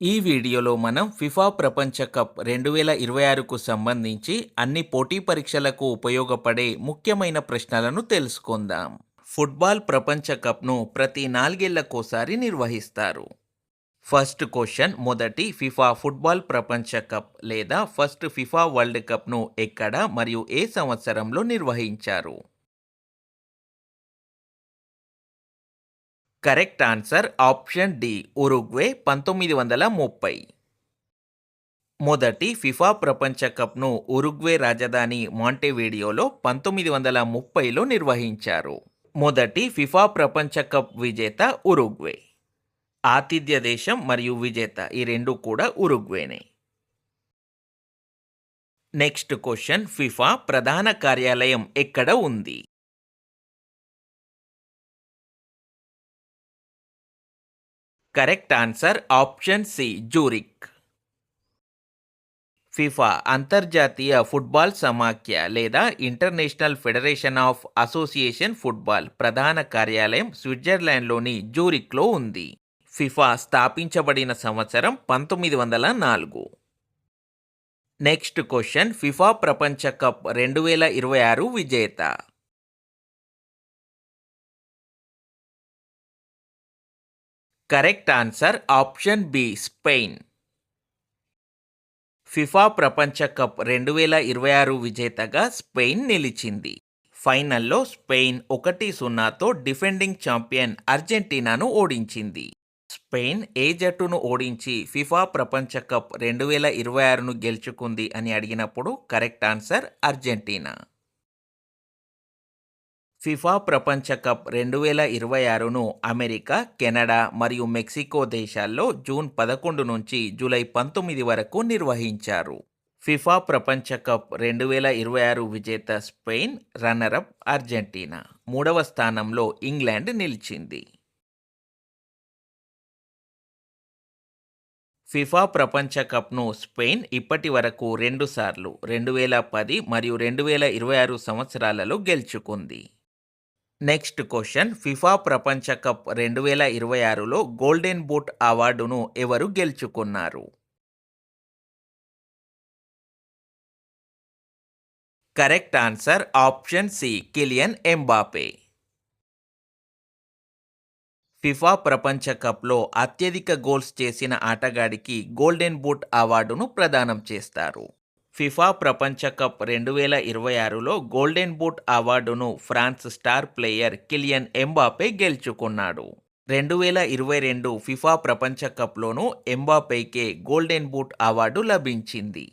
ఈ వీడియోలో మనం ఫిఫా ప్రపంచ కప్ 2026కు సంబంధించి అన్ని పోటీ పరీక్షలకు ఉపయోగపడే ముఖ్యమైన ప్రశ్నలను తెలుసుకుందాం. ఫుట్బాల్ ప్రపంచ కప్ను ప్రతి 4 ఏళ్లకోసారి నిర్వహిస్తారు. ఫస్ట్ క్వశ్చన్, మొదటి ఫిఫా ఫుట్బాల్ ప్రపంచ కప్ లేదా ఫస్ట్ ఫిఫా వరల్డ్ కప్ను ఎక్కడ మరియు ఏ సంవత్సరంలో నిర్వహించారు? Correct answer option D, Uruguay 1930. మొదటి ఫిఫా ప్రపంచ కప్ను ఉరుగ్వే రాజధాని మాంటెవీడియోలో 1930లో నిర్వహించారు. మొదటి ఫిఫా ప్రపంచ కప్ విజేత ఉరుగ్వే. ఆతిథ్య దేశం మరియు విజేత ఈ రెండు కూడా ఉరుగ్వేనే. నెక్స్ట్ క్వశ్చన్, ఫిఫా ప్రధాన కార్యాలయం ఎక్కడ ఉంది? Correct answer option C, Zurich. FIFA అంతర్జాతీయ ఫుట్బాల్ సమాఖ్య లేదా international federation of association football ప్రధాన కార్యాలయం స్విట్జర్లాండ్లోని జూరిక్లో ఉంది. ఫిఫా స్థాపించబడిన సంవత్సరం 1904. నెక్స్ట్ క్వశ్చన్, ఫిఫా ప్రపంచ కప్ 2026 విజేత. Correct answer option B, Spain. FIFA ప్రపంచ కప్ 2026 విజేతగా స్పెయిన్ నిలిచింది. ఫైనల్లో స్పెయిన్ 1-0తో డిఫెండింగ్ ఛాంపియన్ అర్జెంటీనాను ఓడించింది. స్పెయిన్ ఏ జట్టును ఓడించి ఫిఫా ప్రపంచ కప్ 2026ను గెలుచుకుంది అని అడిగినప్పుడు కరెక్ట్ ఆన్సర్ అర్జెంటీనా. ఫిఫా ప్రపంచ కప్ 2026ను అమెరికా, కెనడా మరియు మెక్సికో దేశాల్లో జూన్ 11 నుంచి జూలై 19 వరకు నిర్వహించారు. ఫిఫా ప్రపంచ కప్ 2026 విజేత స్పెయిన్, రన్నరప్ అర్జెంటీనా. మూడవ స్థానంలో ఇంగ్లాండ్ నిలిచింది. ఫిఫా ప్రపంచ కప్ను స్పెయిన్ ఇప్పటి వరకు 2 సార్లు 2010 మరియు 2026 సంవత్సరాలలో గెలుచుకుంది. నెక్స్ట్ క్వశ్చన్, ఫిఫా ప్రపంచ కప్ 2026లో గోల్డెన్ బూట్ అవార్డును ఎవరు గెలుచుకున్నారు? Correct answer option C, Kylian Mbappe. FIFA ప్రపంచ కప్లో అత్యధిక గోల్స్ చేసిన ఆటగాడికి గోల్డెన్ బూట్ అవార్డును ప్రదానం చేస్తారు. ఫిఫా ప్రపంచ కప్ 2026లో గోల్డెన్ బూట్ అవార్డును France star player Kylian Mbappe గెలుచుకున్నాడు. 2022 ఫిఫా ప్రపంచ కప్లోనూ ఎంబాపేకే గోల్డెన్ బూట్ అవార్డు లభించింది.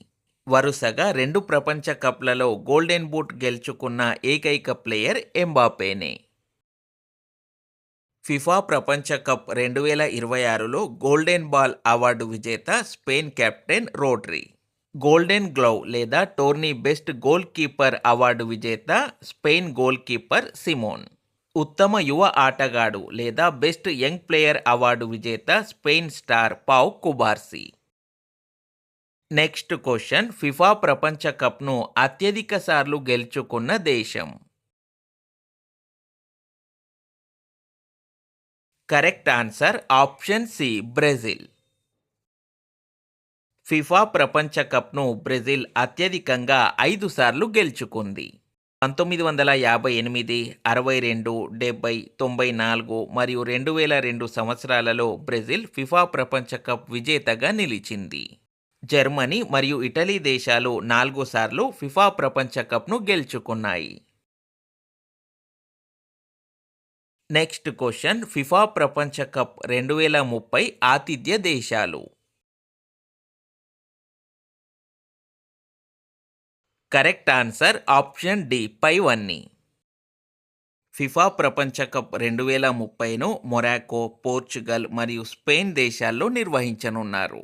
వరుసగా 2 ప్రపంచ కప్లలో గోల్డెన్ బూట్ గెలుచుకున్న ఏకైక ప్లేయర్ ఎంబాపేనే. ఫిఫా ప్రపంచ కప్ 2026లో గోల్డెన్ బాల్ అవార్డు విజేత Spain captain Rodri. Golden glove లేదా tourney best goalkeeper award విజేత స్పెయిన్ గోల్ కీపర్ సిమోన్. ఉత్తమ యువ ఆటగాడు లేదా బెస్ట్ యంగ్ ప్లేయర్ అవార్డు విజేత Spain star pav కుబార్సి. Next question, FIFA ప్రపంచ కప్ను అత్యధిక సార్లు గెలుచుకున్న దేశం? Correct answer option C, Brazil. FIFA ప్రపంచ కప్ను బ్రెజిల్ అత్యధికంగా 5 సార్లు గెలుచుకుంది. 1958, 62, 70, 94 మరియు 2002 సంవత్సరాలలో బ్రెజిల్ ఫిఫా ప్రపంచ కప్ విజేతగా నిలిచింది. జర్మనీ మరియు ఇటలీ దేశాలు 4 సార్లు ఫిఫా ప్రపంచ కప్ను గెలుచుకున్నాయి. నెక్స్ట్ క్వశ్చన్, ఫిఫా ప్రపంచ కప్ 2030 ఆతిథ్య దేశాలు? కరెక్ట్ ఆన్సర్ ఆప్షన్ డి, పైవన్నీ. ఫిఫా ప్రపంచ కప్ 2030ను మొరాకో, పోర్చుగల్ మరియు స్పెయిన్ దేశాల్లో నిర్వహించనున్నారు.